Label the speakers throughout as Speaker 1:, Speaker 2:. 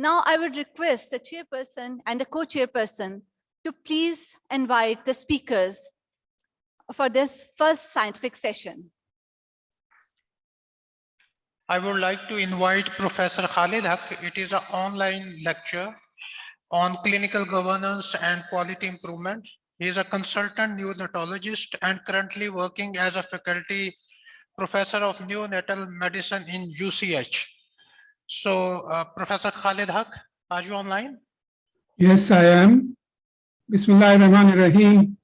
Speaker 1: Now I would request the chairperson and the co-chairperson to please invite the speakers for this first scientific session.
Speaker 2: I would like to invite Professor Khalid Haque. It is an online lecture on clinical governance and quality improvement. He is a consultant neonatologist and currently working as a faculty professor of neonatal medicine in UCH. So, Professor Khalid Haque, are you online?
Speaker 3: Yes, I am. Bismillahirrahmanirrahim.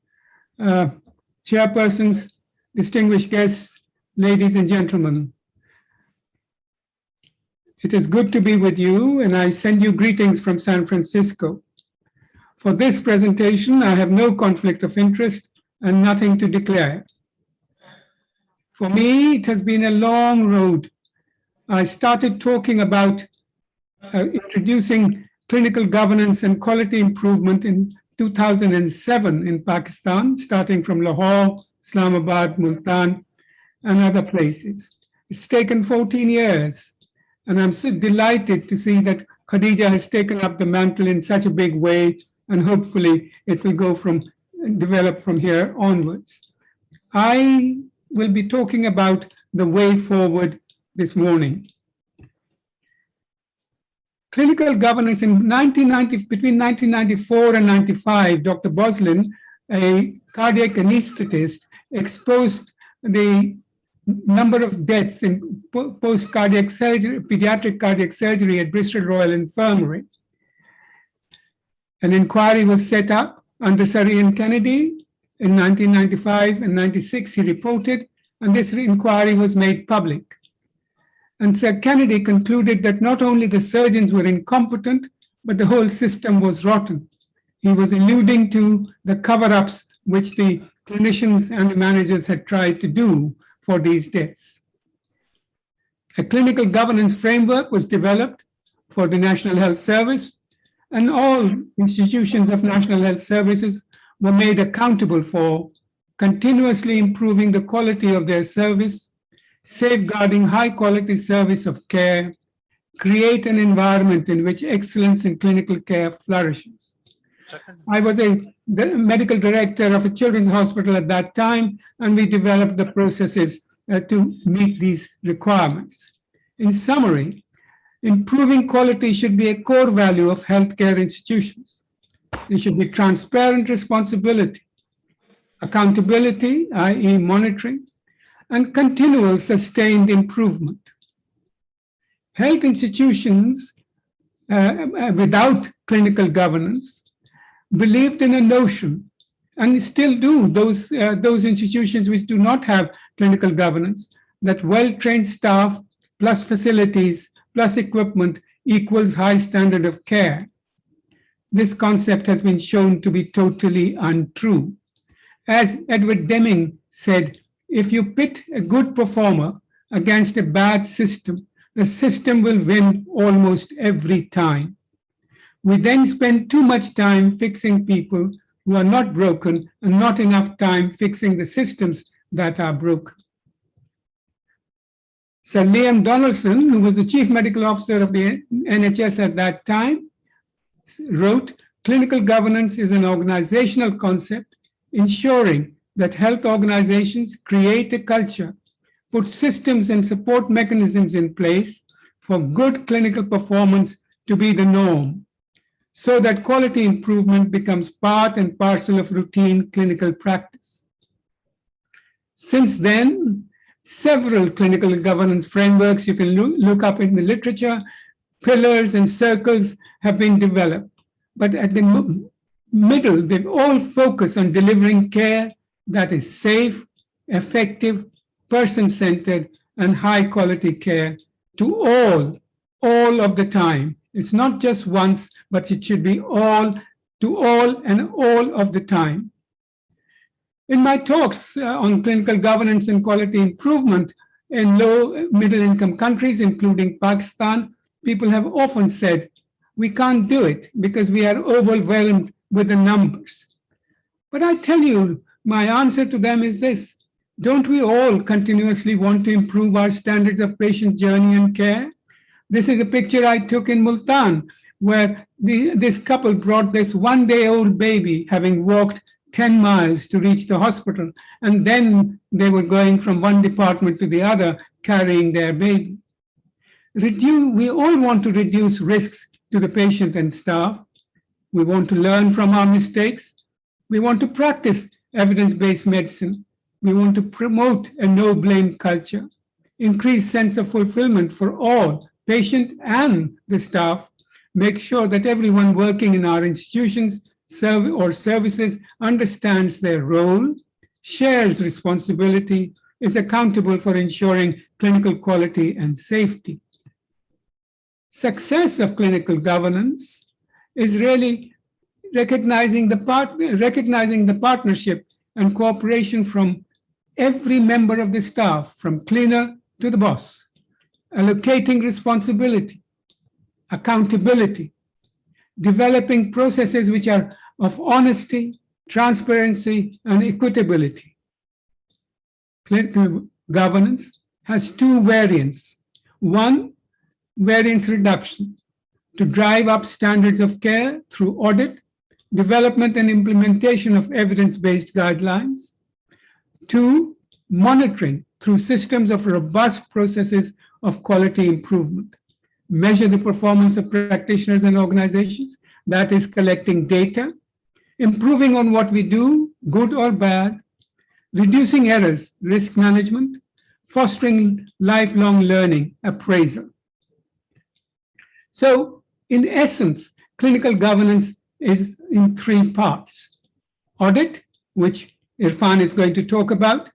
Speaker 3: Chairpersons, distinguished guests, ladies and gentlemen. It is good to be with you, and I send you greetings from San Francisco. For this presentation, I have no conflict of interest and nothing to declare. For me, it has been a long road. I started talking about introducing clinical governance and quality improvement in 2007 in Pakistan, starting from Lahore, Islamabad, Multan, and other places. It's taken 14 years, and I'm so delighted to see that Khadija has taken up the mantle in such a big way, and hopefully it will develop from here onwards. I will be talking about the way forward this morning. Clinical governance between 1994 and 95, Dr. Boslin, a cardiac anesthetist, exposed the number of deaths in post-cardiac surgery, pediatric cardiac surgery at Bristol Royal Infirmary. An inquiry was set up under Surrey and Kennedy in 1995 and 96, he reported, and this inquiry was made public. And Sir Kennedy concluded that not only the surgeons were incompetent, but the whole system was rotten. He was alluding to the cover-ups which the clinicians and the managers had tried to do for these deaths. A clinical governance framework was developed for the National Health Service, and all institutions of National Health Services were made accountable for continuously improving the quality of their service, safeguarding high quality service of care, create an environment in which excellence in clinical care flourishes. I was the medical director of a children's hospital at that time, and we developed the processes to meet these requirements. In summary, improving quality should be a core value of healthcare institutions. There should be transparent responsibility, accountability, i.e. monitoring, and continual sustained improvement. Health institutions without clinical governance believed in a notion, and still do, those institutions which do not have clinical governance, that well-trained staff plus facilities plus equipment equals high standard of care. This concept has been shown to be totally untrue. As Edward Deming said, if you pit a good performer against a bad system, the system will win almost every time. We then spend too much time fixing people who are not broken and not enough time fixing the systems that are broken. Sir Liam Donaldson, who was the chief medical officer of the NHS at that time, wrote, "Clinical governance is an organizational concept ensuring that health organizations create a culture, put systems and support mechanisms in place for good clinical performance to be the norm, so that quality improvement becomes part and parcel of routine clinical practice." Since then, several clinical governance frameworks you can look up in the literature, pillars and circles have been developed. But at the middle, they all focus on delivering care that is safe, effective, person-centered, and high-quality care to all of the time. It's not just once, but it should be all, to all, and all of the time. In my talks on clinical governance and quality improvement in low middle-income countries, including Pakistan, people have often said, we can't do it because we are overwhelmed with the numbers. But I tell you, my answer to them is this: don't we all continuously want to improve our standards of patient journey and care? This is a picture I took in Multan, where this couple brought this 1-day-old baby, having walked 10 miles to reach the hospital, and then they were going from one department to the other carrying their baby. We all want to reduce risks to the patient and staff. We want to learn from our mistakes. We want to practice evidence-based medicine. We want to promote a no-blame culture, increase sense of fulfillment for all, patient and the staff, make sure that everyone working in our institutions or services understands their role, shares responsibility, is accountable for ensuring clinical quality and safety. Success of clinical governance is really recognizing the partnership and cooperation from every member of the staff, from cleaner to the boss, allocating responsibility, accountability, developing processes which are of honesty, transparency, and equitability. Clinical governance has two variants. One, variance reduction, to drive up standards of care through audit, development and implementation of evidence-based guidelines. Two, monitoring through systems of robust processes of quality improvement. Measure the performance of practitioners and organizations, that is collecting data, improving on what we do, good or bad, reducing errors, risk management, fostering lifelong learning, appraisal. So, in essence, clinical governance is in three parts. Audit, which Irfan is going to talk about,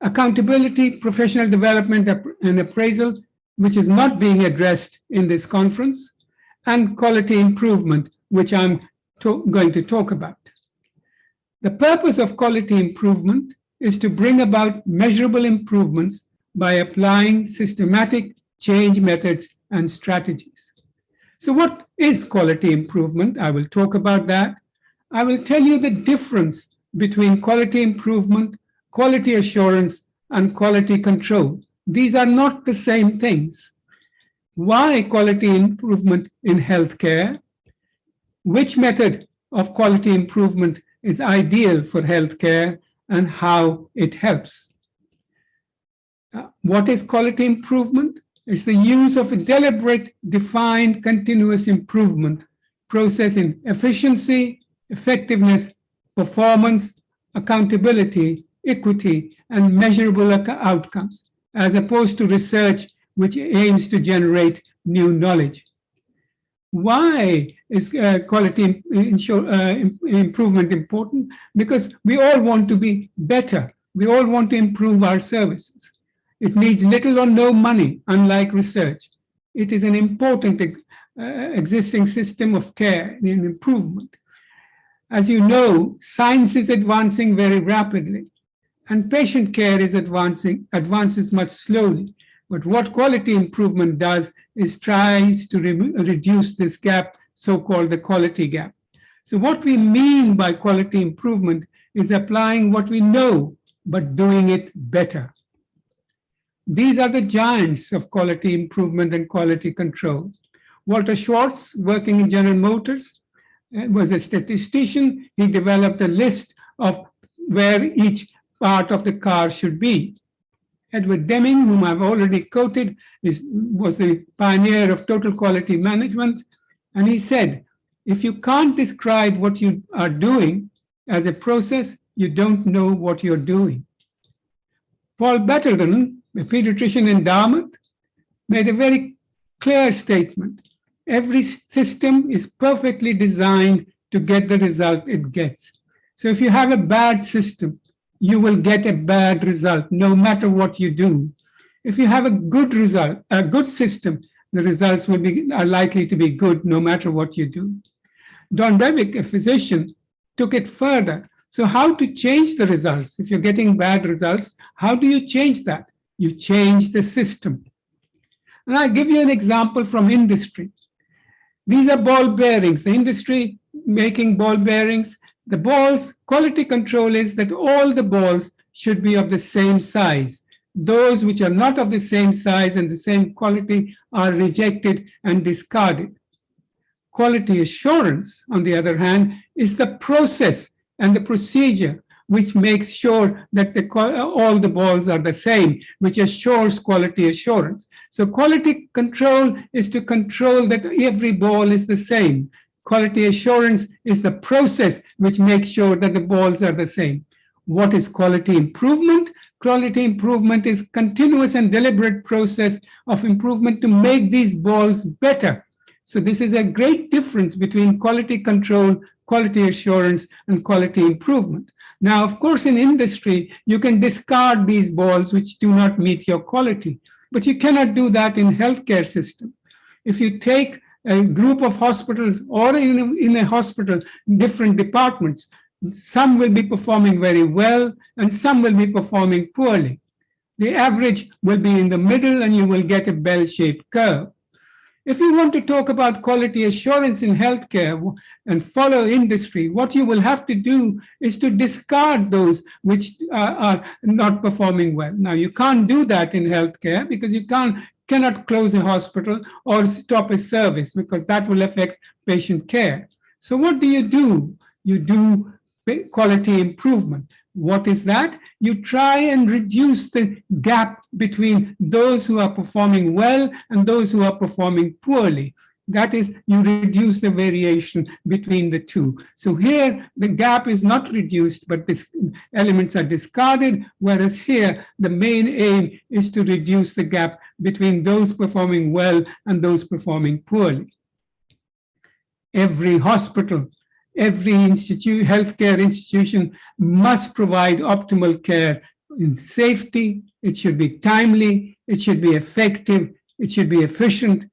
Speaker 3: accountability, professional development, and appraisal, which is not being addressed in this conference, and quality improvement, which I'm going to talk about. The purpose of quality improvement is to bring about measurable improvements by applying systematic change methods and strategies. So what is quality improvement? I will talk about that. I will tell you the difference between quality improvement, quality assurance, and quality control. These are not the same things. Why quality improvement in healthcare? Which method of quality improvement is ideal for healthcare and how it helps? What is quality improvement? It's the use of a deliberate, defined, continuous improvement process in efficiency, effectiveness, performance, accountability, equity, and measurable outcomes, as opposed to research which aims to generate new knowledge. Why is quality improvement important? Because we all want to be better. We all want to improve our services. It needs little or no money, unlike research. It is an important existing system of care and improvement. As you know, science is advancing very rapidly, and patient care is advances much slowly. But what quality improvement does is tries to reduce this gap, so-called the quality gap. So what we mean by quality improvement is applying what we know, but doing it better. These are the giants of quality improvement and quality control. Walter Schwartz, working in General Motors, was a statistician. He developed a list of where each part of the car should be. Edward Deming, whom I've already quoted, was the pioneer of total quality management. And he said, if you can't describe what you are doing as a process, you don't know what you're doing. Paul Battleton, a pediatrician in Dartmouth, made a very clear statement. Every system is perfectly designed to get the result it gets. So if you have a bad system, you will get a bad result no matter what you do. If you have a good result, a good system, the results are likely to be good no matter what you do. Don Bevick, a physician, took it further. So how to change the results? If you're getting bad results, how do you change that? You change the system. And I'll give you an example from industry. These are ball bearings. The industry making ball bearings. The balls, quality control is that all the balls should be of the same size. Those which are not of the same size and the same quality are rejected and discarded. Quality assurance, on the other hand, is the process and the procedure which makes sure that all the balls are the same, which assures quality assurance. So quality control is to control that every ball is the same. Quality assurance is the process which makes sure that the balls are the same. What is quality improvement? Quality improvement is continuous and deliberate process of improvement to make these balls better. So this is a great difference between quality control, quality assurance, and quality improvement. Now, of course, in industry, you can discard these balls which do not meet your quality, but you cannot do that in healthcare system. If you take a group of hospitals or in a hospital, different departments, some will be performing very well and some will be performing poorly. The average will be in the middle and you will get a bell-shaped curve. If you want to talk about quality assurance in healthcare and follow industry, what you will have to do is to discard those which are not performing well. Now, you can't do that in healthcare because you cannot close a hospital or stop a service because that will affect patient care. So what do? You do quality improvement. What is that? You try and reduce the gap between those who are performing well and those who are performing poorly. That is, you reduce the variation between the two. So here, the gap is not reduced, but these elements are discarded, whereas here, the main aim is to reduce the gap between those performing well and those performing poorly. Every hospital, every healthcare institution must provide optimal care in safety. It should be timely, it should be effective, it should be efficient,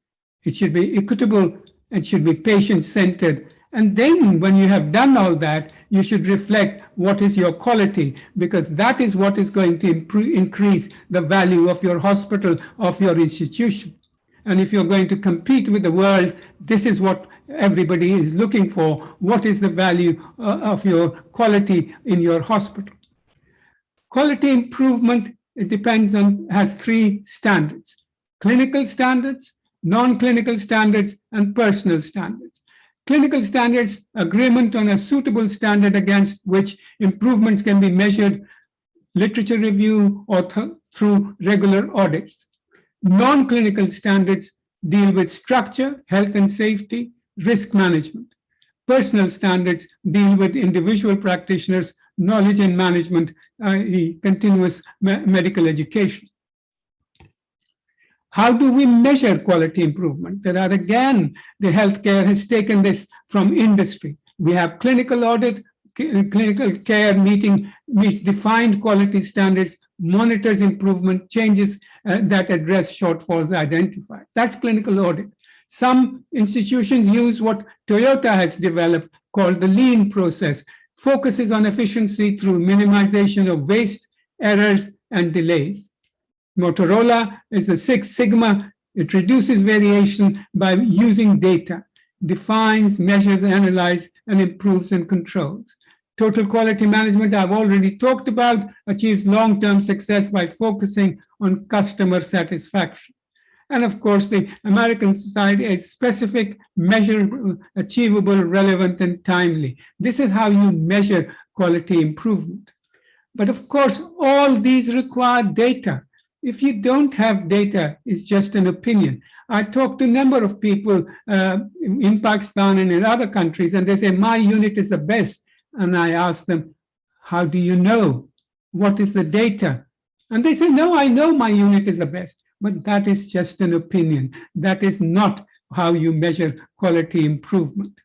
Speaker 3: it should be equitable, it should be patient-centered. And then when you have done all that, you should reflect what is your quality, because that is what is going to increase the value of your hospital, of your institution. And if you're going to compete with the world, this is what everybody is looking for. What is the value of your quality in your hospital? Quality improvement, it has three standards: clinical standards, non-clinical standards, and personal standards. Clinical standards, agreement on a suitable standard against which improvements can be measured, literature review, or through regular audits. Non-clinical standards deal with structure, health and safety, risk management. Personal standards deal with individual practitioners, knowledge and management, continuous medical education. How do we measure quality improvement? There are, again, the healthcare has taken this from industry. We have clinical audit, clinical care meets defined quality standards, monitors improvement, changes that address shortfalls identified. That's clinical audit. Some institutions use what Toyota has developed called the lean process, focuses on efficiency through minimization of waste, errors, and delays. Motorola is the Six Sigma. It reduces variation by using data, defines, measures, analyzes, and improves and controls. Total quality management, I've already talked about, achieves long-term success by focusing on customer satisfaction. And of course, the American society is specific, measurable, achievable, relevant, and timely. This is how you measure quality improvement. But of course, all these require data. If you don't have data, it's just an opinion. I talked to a number of people in Pakistan and in other countries, and they say, my unit is the best. And I ask them, how do you know? What is the data? And they say, no, I know my unit is the best. But that is just an opinion. That is not how you measure quality improvement.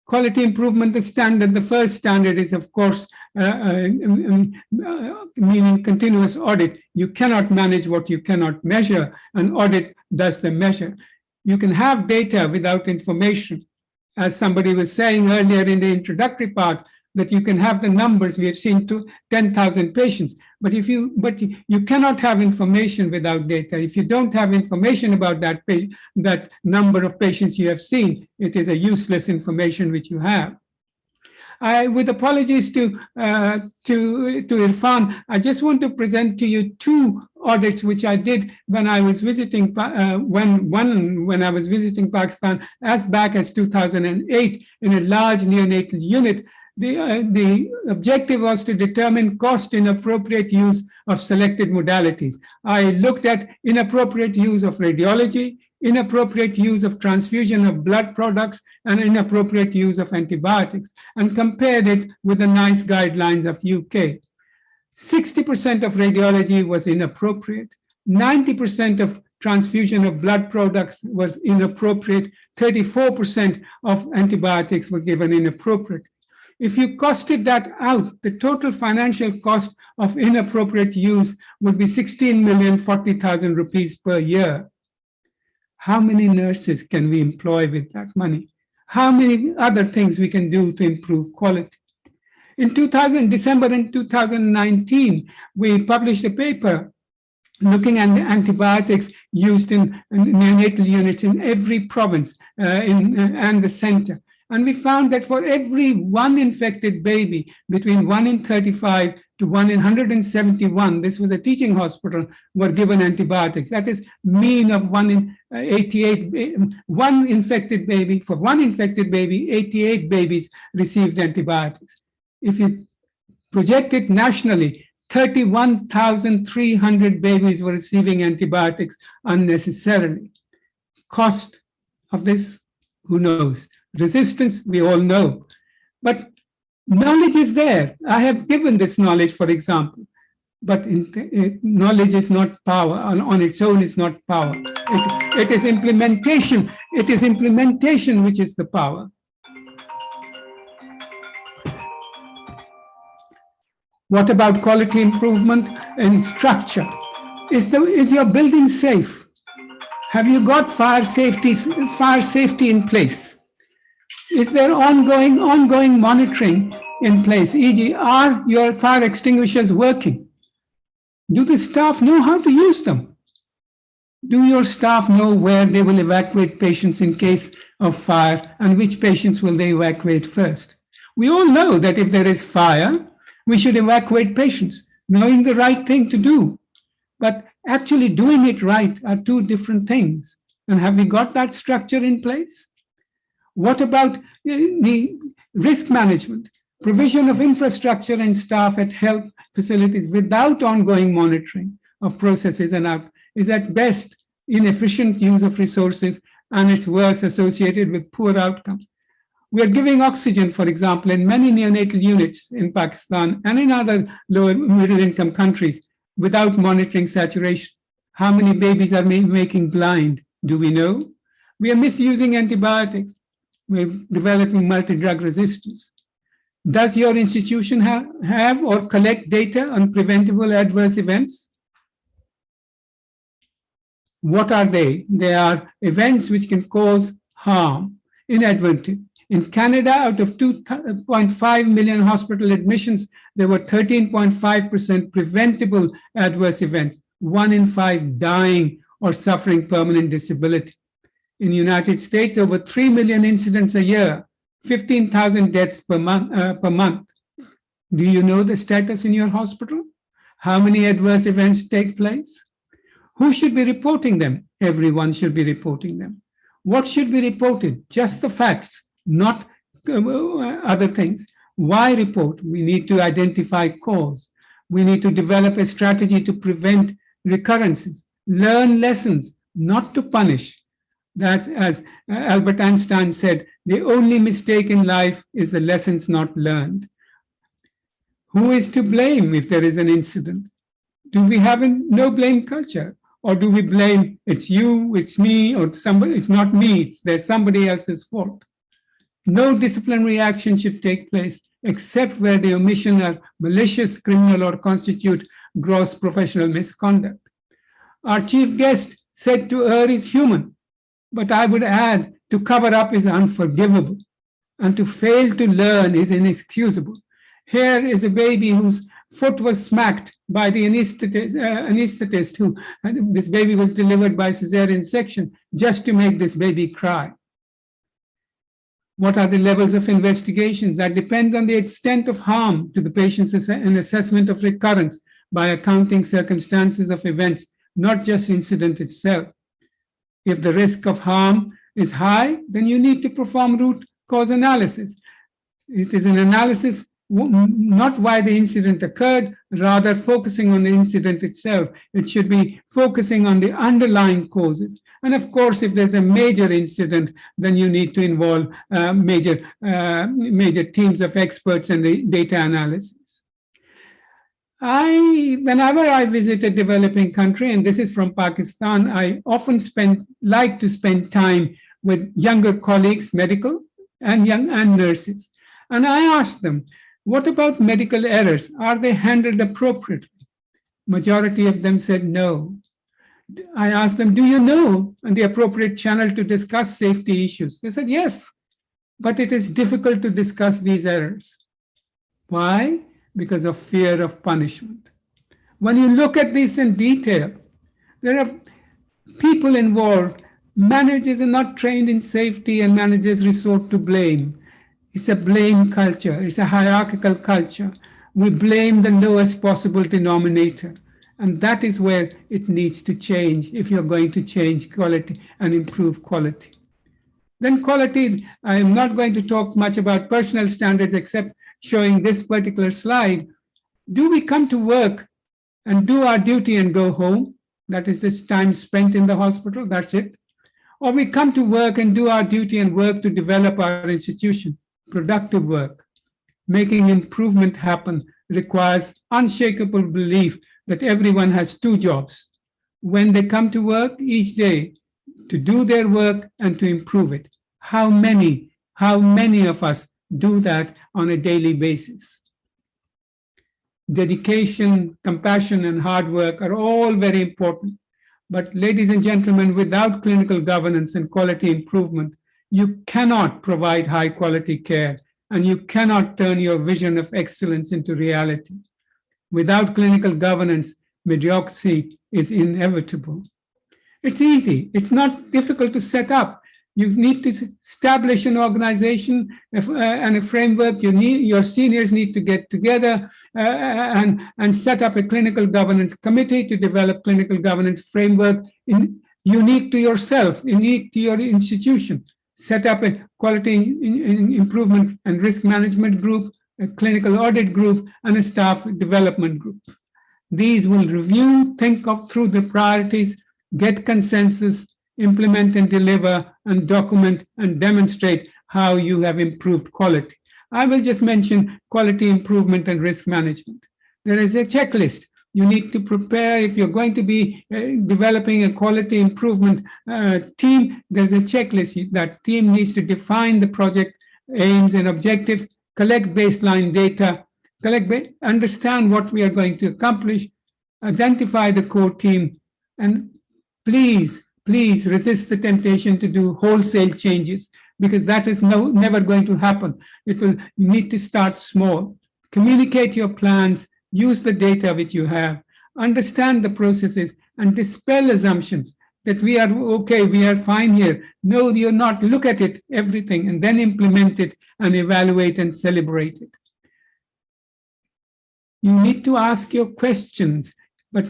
Speaker 3: Quality improvement, the first standard is, of course, meaning continuous audit. You cannot manage what you cannot measure. An audit does the measure. You can have data without information. As somebody was saying earlier in the introductory part, that you can have the numbers. We have seen 10,000 patients, but you cannot have information without data. If you don't have information about that number of patients you have seen, it is a useless information which you have. With apologies to Irfan, I just want to present to you two audits which I did when I was visiting when I was visiting Pakistan as back as 2008 in a large neonatal unit. The objective was to determine cost in appropriate use of selected modalities. I looked at inappropriate use of radiology, inappropriate use of transfusion of blood products, and inappropriate use of antibiotics, and compared it with the NICE guidelines of UK. 60% of radiology was inappropriate, 90% of transfusion of blood products was inappropriate, 34% of antibiotics were given inappropriate. If you costed that out, the total financial cost of inappropriate use would be 16,040,000 rupees per year. How many nurses can we employ with that money? How many other things we can do to improve quality? In December in 2019, we published a paper looking at antibiotics used in neonatal units in every province and the center. And we found that for every one infected baby, between 1 in 35 to 1 in 171, this was a teaching hospital, were given antibiotics. That is mean of 1 in 88, one infected baby, for one infected baby, 88 babies received antibiotics. If you project it nationally, 31,300 babies were receiving antibiotics unnecessarily. Cost of this, who knows? Resistance, we all know. But knowledge is there. I have given this knowledge, for example. But knowledge is not power. On its own, it's not power. It is implementation. It is implementation which is the power. What about quality improvement and structure? Is your building safe? Have you got fire safety in place? Is there ongoing monitoring in place? E.g., are your fire extinguishers working? Do the staff know how to use them? Do your staff know where they will evacuate patients in case of fire, and which patients will they evacuate first? We all know that if there is fire, we should evacuate patients, knowing the right thing to do. But actually doing it right are two different things. And have we got that structure in place? What about the risk management? Provision of infrastructure and staff at health facilities without ongoing monitoring of processes is at best inefficient use of resources, and it's worse, associated with poor outcomes. We are giving oxygen, for example, in many neonatal units in Pakistan and in other lower middle income countries without monitoring saturation. How many babies are making blind? Do we know? We are misusing antibiotics. We're developing multi-drug resistance. Does your institution have or collect data on preventable adverse events? What are they? They are events which can cause harm inadvertently. In Canada, out of 2.5 million hospital admissions, there were 13.5% preventable adverse events, 1 in 5 dying or suffering permanent disability. In the United States, over 3 million incidents a year, 15,000 deaths per month. Do you know the status in your hospital? How many adverse events take place? Who should be reporting them? Everyone should be reporting them. What should be reported? Just the facts, not other things. Why report? We need to identify cause. We need to develop a strategy to prevent recurrences, learn lessons, not to punish. That's, as Albert Einstein said, the only mistake in life is the lessons not learned. Who is to blame if there is an incident? Do we have a no blame culture? Or do we blame it's you, it's me, or somebody? It's not me, there's somebody else's fault. No disciplinary action should take place except where the omission are malicious, criminal, or constitute gross professional misconduct. Our chief guest said to err is human, but I would add to cover up is unforgivable, and to fail to learn is inexcusable. Here is a baby whose foot was smacked by the anesthetist who, this baby was delivered by cesarean section just to make this baby cry. What are the levels of investigation? That depend on the extent of harm to the patient's and assessment of recurrence, by accounting circumstances of events, not just incident itself. If the risk of harm is high, then you need to perform root cause analysis. It is an analysis not why the incident occurred, rather focusing on the incident itself. It should be focusing on the underlying causes. And of course, if there's a major incident, then you need to involve major teams of experts and the data analysis. Whenever I visit a developing country, and this is from Pakistan, I often like to spend time with younger colleagues, medical and nurses. And I ask them, what about medical errors? Are they handled appropriately? Majority of them said no. I asked them, do you know the appropriate channel to discuss safety issues? They said, yes, but it is difficult to discuss these errors. Why? Because of fear of punishment. When you look at this in detail, there are people involved. Managers are not trained in safety and managers resort to blame. It's a blame culture. It's a hierarchical culture. We blame the lowest possible denominator. And that is where it needs to change if you're going to change quality and improve quality. Then quality, I am not going to talk much about personal standards except showing this particular slide. Do we come to work and do our duty and go home? That is this time spent in the hospital, that's it. Or we come to work and do our duty and work to develop our institution. Productive work. Making improvement happen requires unshakable belief that everyone has two jobs. When they come to work each day, to do their work and to improve it. How many of us do that on a daily basis? Dedication, compassion, and hard work are all very important. But ladies and gentlemen, without clinical governance and quality improvement, you cannot provide high quality care and you cannot turn your vision of excellence into reality. Without clinical governance, mediocrity is inevitable. It's easy. It's not difficult to set up. You need to establish an organization and a framework. Your seniors need to get together and set up a clinical governance committee to develop clinical governance framework unique to yourself, unique to your institution. Set up a quality improvement and risk management group, a clinical audit group, and a staff development group. These will review, think through the priorities, get consensus, implement and deliver, and document and demonstrate how you have improved quality. I will just mention quality improvement and risk management. There is a checklist. You need to prepare if you're going to be developing a quality improvement team. There's a checklist. That team needs to define the project aims and objectives, collect baseline data, understand what we are going to accomplish, identify the core team, and please resist the temptation to do wholesale changes because that is never going to happen. You need to start small. Communicate your plans, use the data which you have, understand the processes, and dispel assumptions that we are okay, we are fine here. No, you're not. Look at it, everything, and then implement it and evaluate and celebrate it. You need to ask your questions, but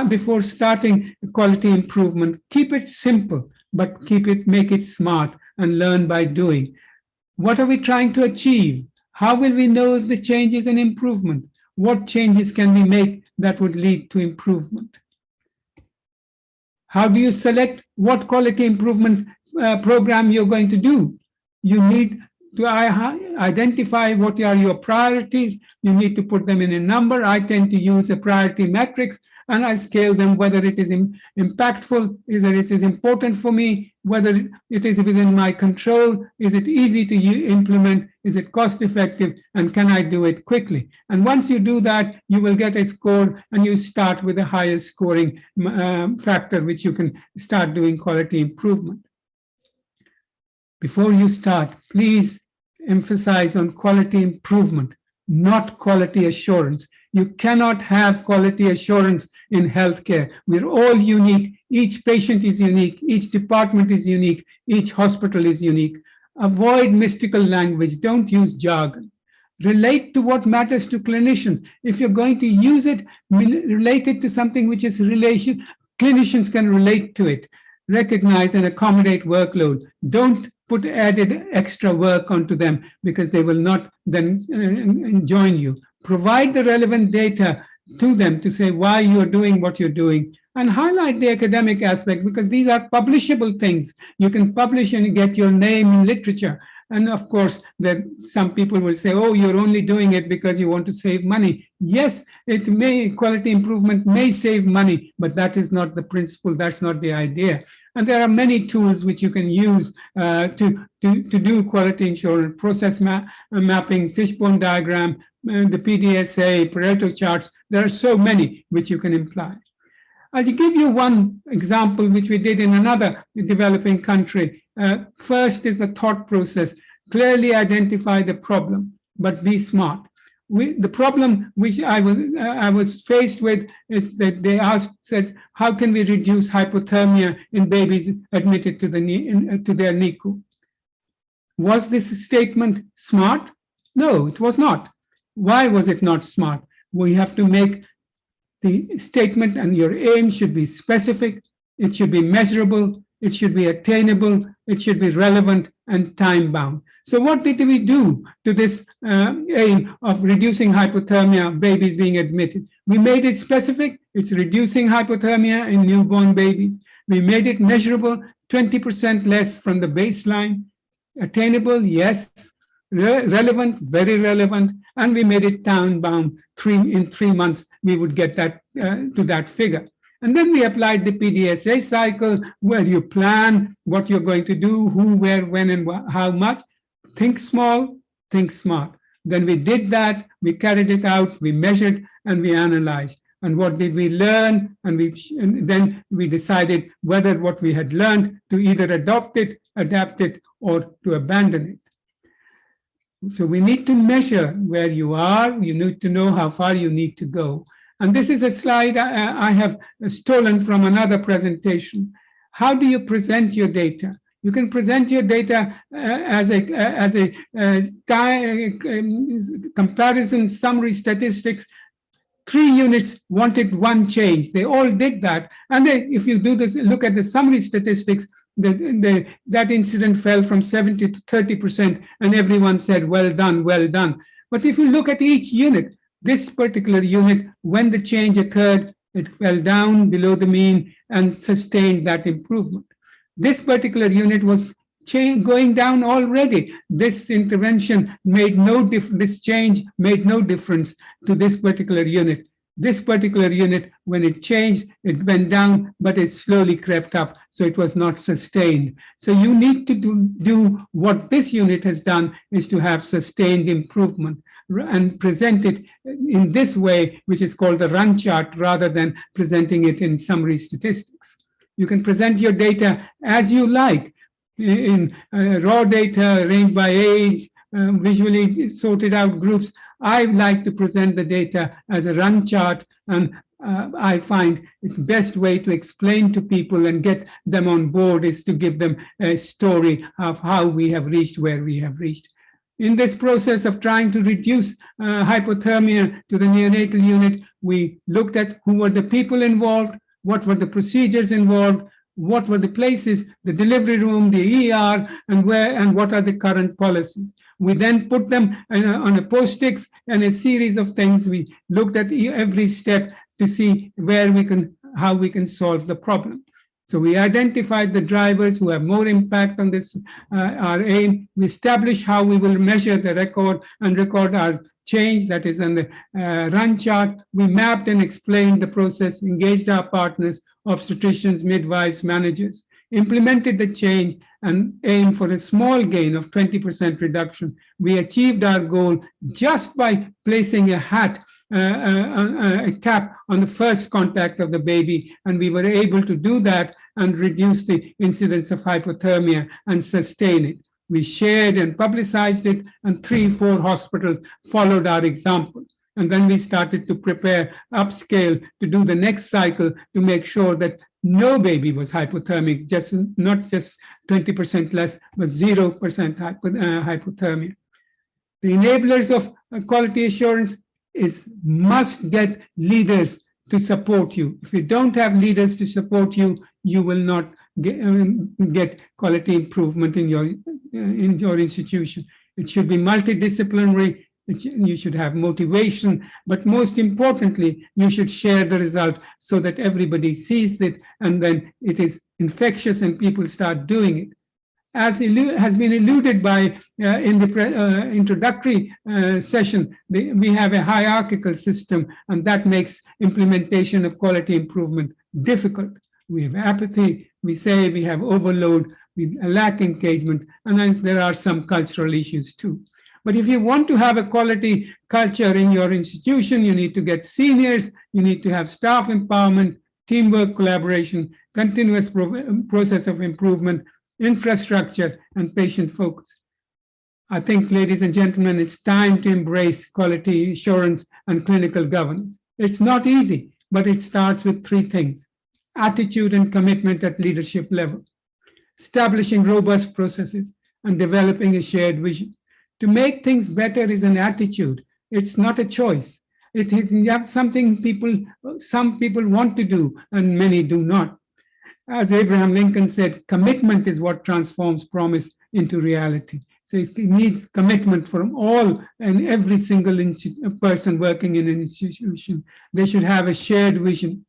Speaker 3: before starting quality improvement, keep it simple, but make it smart and learn by doing. What are we trying to achieve? How will we know if the change is an improvement? What changes can we make that would lead to improvement? How do you select what quality improvement program you're going to do? You need to identify what are your priorities. You need to put them in a number. I tend to use a priority matrix and I scale them, whether it is impactful, whether it is important for me, whether it is within my control, is it easy to implement, is it cost effective, and can I do it quickly? And once you do that, you will get a score and you start with the highest scoring factor, which you can start doing quality improvement. Before you start, please emphasize on quality improvement, not quality assurance. You cannot have quality assurance in healthcare. We're all unique. Each patient is unique. Each department is unique. Each hospital is unique. Avoid mystical language. Don't use jargon. relate to what matters to clinicians. If you're going to use it, relate it to something which is relation, clinicians can relate to it, recognize and accommodate workload. Don't put added extra work onto them because they will not then join you. Provide the relevant data to them to say why you're doing what you're doing, and highlight the academic aspect because these are publishable things. You can publish and get your name in literature. And of course, some people will say, oh, you're only doing it because you want to save money. Yes, it may, quality improvement may save money, but that is not the principle. That's not the idea. And there are many tools which you can use to do quality assurance, process mapping, fishbone diagram, the PDSA, Pareto charts. There are so many which you can apply. I'll give you one example which we did in another developing country. First is the thought process. Clearly identify the problem, but be smart. The problem which I was faced with is that they said, how can we reduce hypothermia in babies admitted to their NICU? Was this statement smart? No, it was not. Why was it not smart? We have to make the statement, and your aim should be specific, it should be measurable, it should be attainable, it should be relevant and time-bound. So what did we do to this aim of reducing hypothermia, babies being admitted? We made it specific, it's reducing hypothermia in newborn babies. We made it measurable, 20% less from the baseline. Attainable, yes. Relevant, very relevant. And we made it time-bound. In 3 months, we would get that to that figure. And then we applied the PDSA cycle where you plan what you're going to do, who, where, when, and how much. Think small, think smart. Then we did that, we carried it out, we measured, and we analyzed. And what did we learn? And then we decided whether what we had learned to either adopt it, adapt it, or to abandon it. So we need to measure where you are. You need to know how far you need to go. And this is a slide I have stolen from another presentation. How do you present your data? You can present your data as a comparison summary statistics. 3 units wanted 1 change. They all did that. And if you do this, look at the summary statistics, that incident fell from 70 to 30%, and everyone said, well done, well done. But if you look at each unit, this particular unit, when the change occurred, it fell down below the mean and sustained that improvement. This particular unit was going down already. This intervention made no difference, this change made no difference to this particular unit. This particular unit, when it changed, it went down, but it slowly crept up, so it was not sustained. So you need to do what this unit has done, is to have sustained improvement and present it in this way, which is called the run chart, rather than presenting it in summary statistics. You can present your data as you like, in raw data, arranged by age, visually sorted out groups. I like to present the data as a run chart, and I find the best way to explain to people and get them on board is to give them a story of how we have reached where we have reached. In this process of trying to reduce hypothermia to the neonatal unit, we looked at who were the people involved, what were the procedures involved, what were the places, the delivery room, the ER, and where, and what are the current policies. We then put them on a post-its and a series of things. We looked at every step to see where we can, how we can solve the problem. So we identified the drivers who have more impact on this, our aim. We established how we will measure the record and record our change, that is on the run chart. We mapped and explained the process, engaged our partners, obstetricians, midwives, managers, implemented the change and aimed for a small gain of 20% reduction. We achieved our goal just by placing a hat, a cap on the first contact of the baby, and we were able to do that and reduce the incidence of hypothermia and sustain it. We shared and publicized it, and 3-4 hospitals followed our example. And then we started to prepare upscale to do the next cycle to make sure that no baby was hypothermic, not just 20% less, but 0% hypothermia. The enablers of quality assurance must get leaders to support you. If you don't have leaders to support you, you will not get quality improvement in your institution. It should be multidisciplinary. You should have motivation, but most importantly, you should share the result so that everybody sees it, and then it is infectious and people start doing it. As has been alluded by in the introductory session, we have a hierarchical system, and that makes implementation of quality improvement difficult. We have apathy, we say we have overload, we lack engagement, and then there are some cultural issues too. But if you want to have a quality culture in your institution, you need to get seniors, you need to have staff empowerment, teamwork, collaboration, continuous process of improvement, infrastructure, and patient focus. I think, ladies and gentlemen, it's time to embrace quality assurance and clinical governance. It's not easy, but it starts with three things: attitude and commitment at leadership level, establishing robust processes, and developing a shared vision. To make things better is an attitude. It's not a choice. It is something some people want to do, and many do not. As Abraham Lincoln said, commitment is what transforms promise into reality. So it needs commitment from all and every single person working in an institution. They should have a shared vision.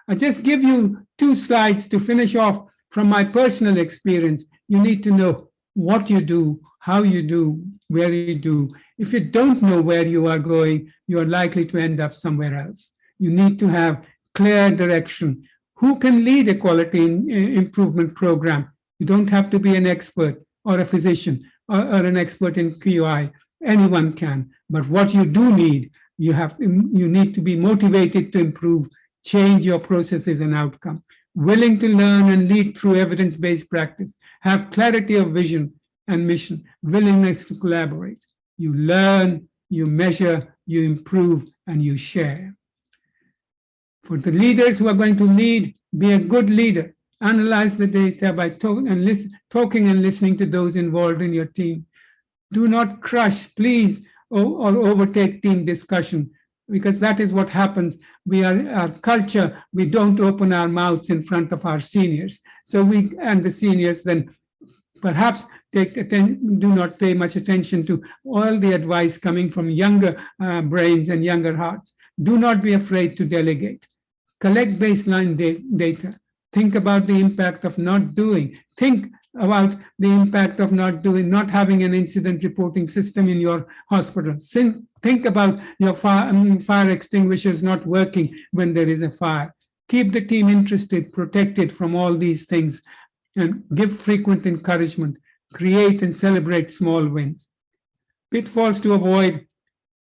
Speaker 3: I'll just give you 2 slides to finish off from my personal experience. You need to know what you do, how you do, where you do. If you don't know where you are going, you are likely to end up somewhere else. You need to have clear direction. Who can lead a quality improvement program? You don't have to be an expert or a physician or an expert in QI. Anyone can. But what you do need, you need to be motivated to improve, change your processes and outcome, willing to learn and lead through evidence-based practice, have clarity of vision and mission, willingness to collaborate. You learn, you measure, you improve, and you share. For the leaders who are going to lead, be a good leader. Analyze the data by talking and listening to those involved in your team. Do not crush, please, or overtake team discussion, because that is what happens. Our culture, we don't open our mouths in front of our seniors. So the seniors then perhaps do not pay much attention to all the advice coming from younger brains and younger hearts. Do not be afraid to delegate. Collect baseline data. Think about the impact of not doing. Think about the impact of not having an incident reporting system in your hospital. Think about your fire extinguishers not working when there is a fire. Keep the team interested, protected from all these things, and give frequent encouragement. Create and celebrate small wins. Pitfalls to avoid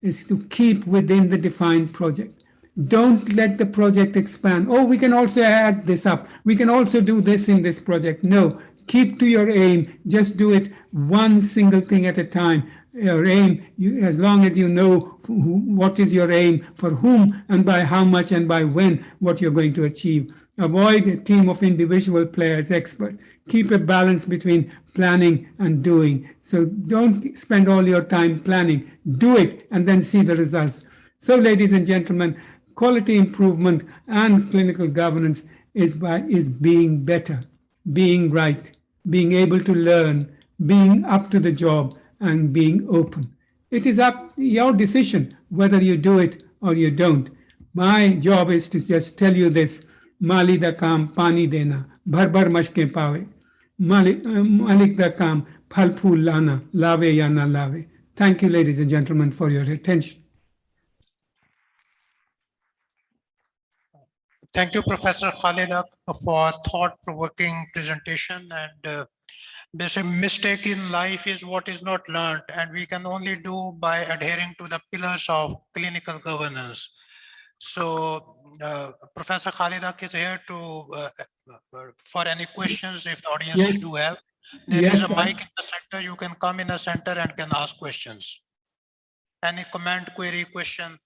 Speaker 3: is to keep within the defined project. Don't let the project expand. Oh, we can also add this up. We can also do this in this project. No, keep to your aim. Just do it one single thing at a time. Your aim, as long as you know what is your aim, for whom and by how much and by when, what you're going to achieve. Avoid a team of individual players, experts. Keep a balance between planning and doing. So don't spend all your time planning. Do it and then see the results. So, ladies and gentlemen, quality improvement and clinical governance is being better, being right, being able to learn, being up to the job, and being open. It is your decision whether you do it or you don't. My job is to just tell you this: Mali da kaam pani dena, bhar bhar mashke paave. Malik da kaam phal phool lana, lave ya na lave. Thank you, ladies and gentlemen, for your attention.
Speaker 2: Thank you, Professor Khalid Haque, for thought-provoking presentation. And there's a mistake in life is what is not learned, and we can only do by adhering to the pillars of clinical governance. So Professor Khalid Haque is here to for any questions if the audience do have. There is a mic in the center. You can come in the center and can ask questions. Any comment, query, question?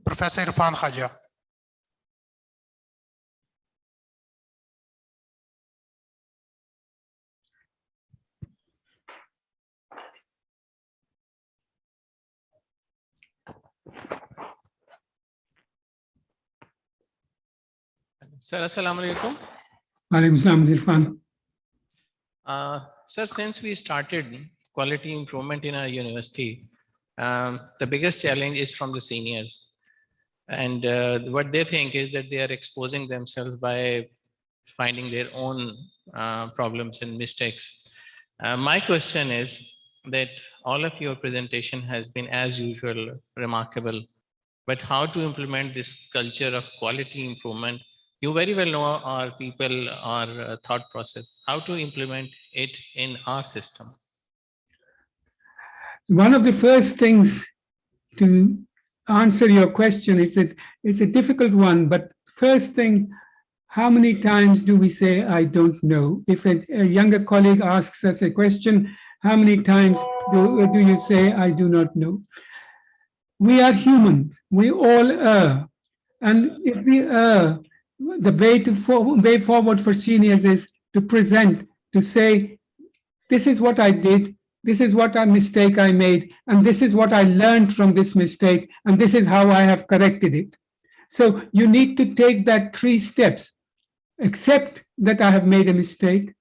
Speaker 2: Professor Irfan Khaja.
Speaker 4: Sir, assalamu alaikum.
Speaker 3: Alaikum salam, Zirfan.
Speaker 4: Sir, since we started quality improvement in our university, the biggest challenge is from the seniors. And what they think is that they are exposing themselves by finding their own problems and mistakes. My question is that all of your presentation has been, as usual, remarkable, but how to implement this culture of quality improvement? You very well know our people, our thought process, how to implement it in our system.
Speaker 3: One of the first things to answer your question is that it's a difficult one, but first thing, how many times do we say, I don't know? If a younger colleague asks us a question, how many times do you say, I do not know? We are human, we all err. And if we err, the way forward for seniors is to present, to say, this is what I did, this is what a mistake I made, and this is what I learned from this mistake, and this is how I have corrected it. So you need to take that 3 steps. Accept that I have made a mistake,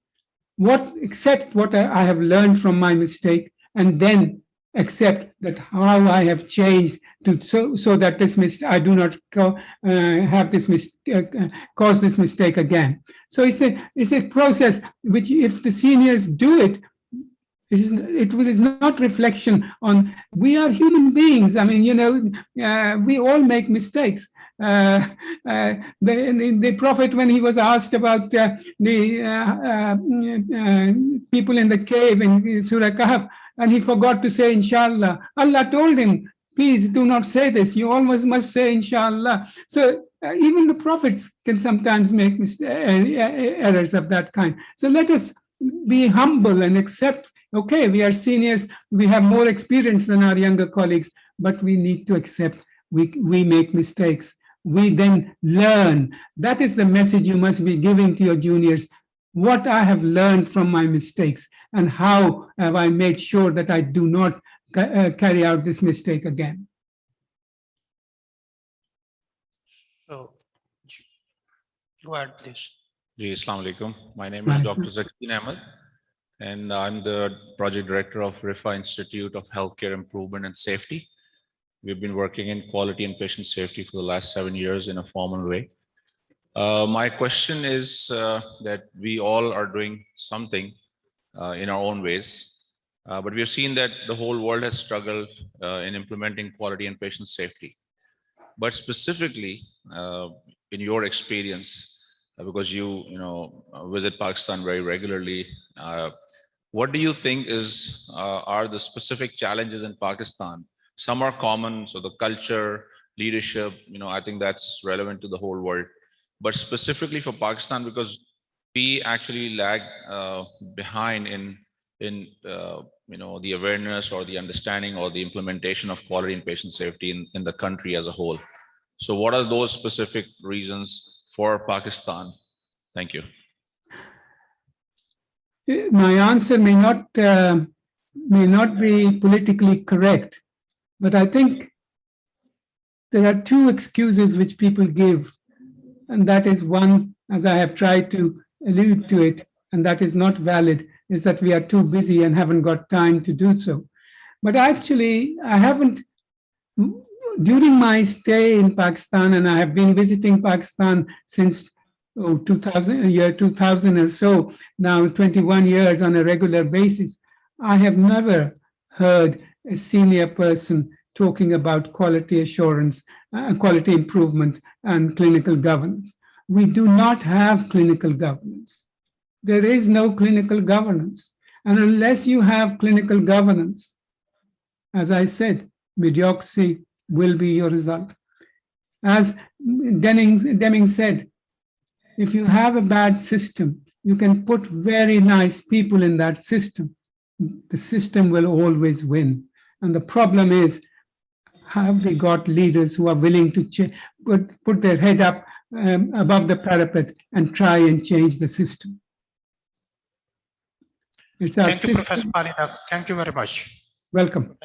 Speaker 3: accept what I have learned from my mistake, and then accept that how I have changed so that I do not have this cause this mistake again. So it's a process which, if the seniors do it, it is not reflection on, we are human beings. I mean, we all make mistakes. The Prophet, when he was asked about the people in the cave in Surah Kahf, and he forgot to say Inshallah, Allah told him, please do not say this. You always must say Inshallah. So even the prophets can sometimes make errors of that kind. So let us be humble and accept, okay, we are seniors, we have more experience than our younger colleagues, but we need to accept we make mistakes. We then learn. That is the message you must be giving to your juniors. What I have learned from my mistakes, and how have I made sure that I do not carry out this mistake again.
Speaker 2: So, go ahead, please.
Speaker 5: Assalamu alaikum. My name is Dr. Zakir Ahmed, and I'm the project director of RIFA Institute of Healthcare Improvement and Safety. We've been working in quality and patient safety for the last 7 years in a formal way. My question is that we all are doing something in our own ways, but we have seen that the whole world has struggled in implementing quality and patient safety. But specifically, in your experience, because you visit Pakistan very regularly, what do you think are the specific challenges in Pakistan? Some are common, so the culture, leadership, I think that's relevant to the whole world. But specifically for Pakistan, because we actually lag behind in the awareness or the understanding or the implementation of quality and patient safety in the country as a whole. So what are those specific reasons for Pakistan? Thank you.
Speaker 3: My answer may not be politically correct, but I think there are 2 excuses which people give. And that is one, as I have tried to allude to it, and that is not valid, is that we are too busy and haven't got time to do so. But actually, I haven't, during my stay in Pakistan, and I have been visiting Pakistan since 2000 or so, now 21 years on a regular basis, I have never heard a senior person talking about quality assurance, quality improvement, and clinical governance. We do not have clinical governance. There is no clinical governance. And unless you have clinical governance, as I said, mediocrity will be your result. As Deming said, if you have a bad system, you can put very nice people in that system. The system will always win. And the problem is, have we got leaders who are willing to put their head up above the parapet and try and change the system?
Speaker 2: Thank you, Professor Khalid Haque. Thank you very much.
Speaker 3: Welcome.